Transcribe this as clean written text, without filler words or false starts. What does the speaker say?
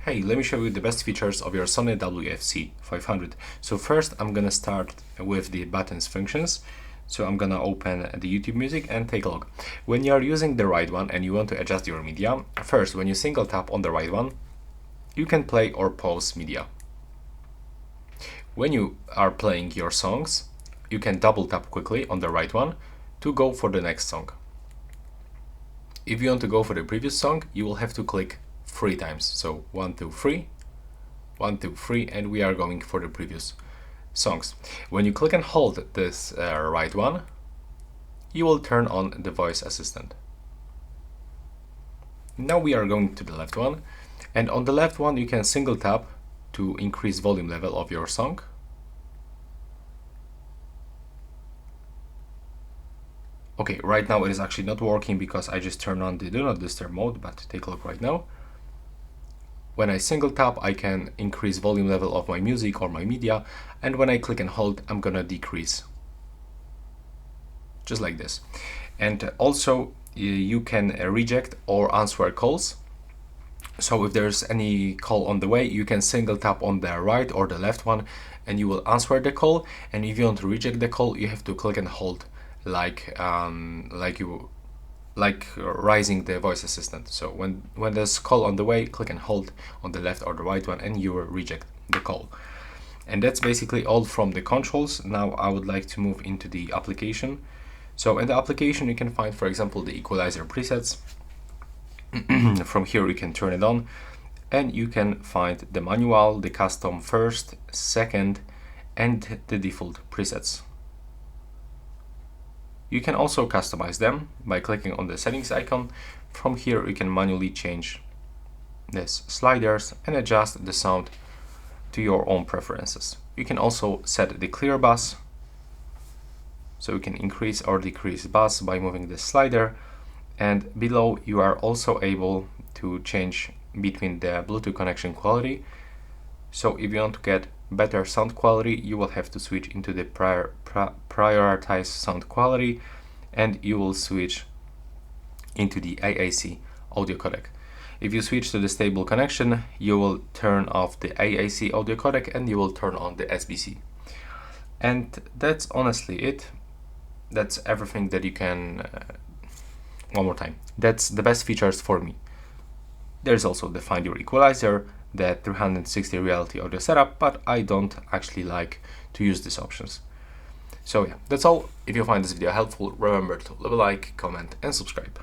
Hey, let me show you the best features of your Sony WF-C500. So first I'm gonna start with the buttons functions. So I'm gonna open the YouTube music and take a look. When you are using the right one and you want to adjust your media, first when you single tap on the right one, you can play or pause media. When you are playing your songs, you can double tap quickly on the right one to go for the next song. If you want to go for the previous song, you will have to click 3 times. So 1, 2, 3, 1, 2, 3, and we are going for the previous songs. When you click and hold this right one, you will turn on the voice assistant. Now we are going to the left one, and on the left one you can single tap to increase volume level of your song. Okay, right now it is actually not working because I just turned on the do not disturb mode, but take a look right now. When I single tap, I can increase volume level of my music or my media, and when I click and hold, I'm gonna decrease. Just like this. And also you can reject or answer calls. So if there's any call on the way, you can single tap on the right or the left one and you will answer the call. And if you want to reject the call, you have to click and hold like raising the voice assistant. So when there's call on the way, click and hold on the left or the right one and you will reject the call. And that's basically all from the controls. Now I would like to move into the application. So in the application you can find, for example, the equalizer presets. From here you can turn it on and you can find the manual, the custom first, second, and the default presets. You can also customize them by clicking on the settings icon. From here you can manually change these sliders and adjust the sound to your own preferences. You can also set the clear bass, so you can increase or decrease bass by moving the slider, and below you are also able to change between the Bluetooth connection quality. So if you want to get better sound quality, you will have to switch into the prioritize sound quality, and you will switch into the AAC audio codec. If you switch to the stable connection, you will turn off the AAC audio codec and you will turn on the SBC. And that's honestly it. That's everything that you can one more time. That's the best features for me. There's also the Find Your Equalizer, the 360 reality audio setup, but I don't actually like to use these options. So yeah, that's all. If you find this video helpful, remember to leave a like, comment, and subscribe.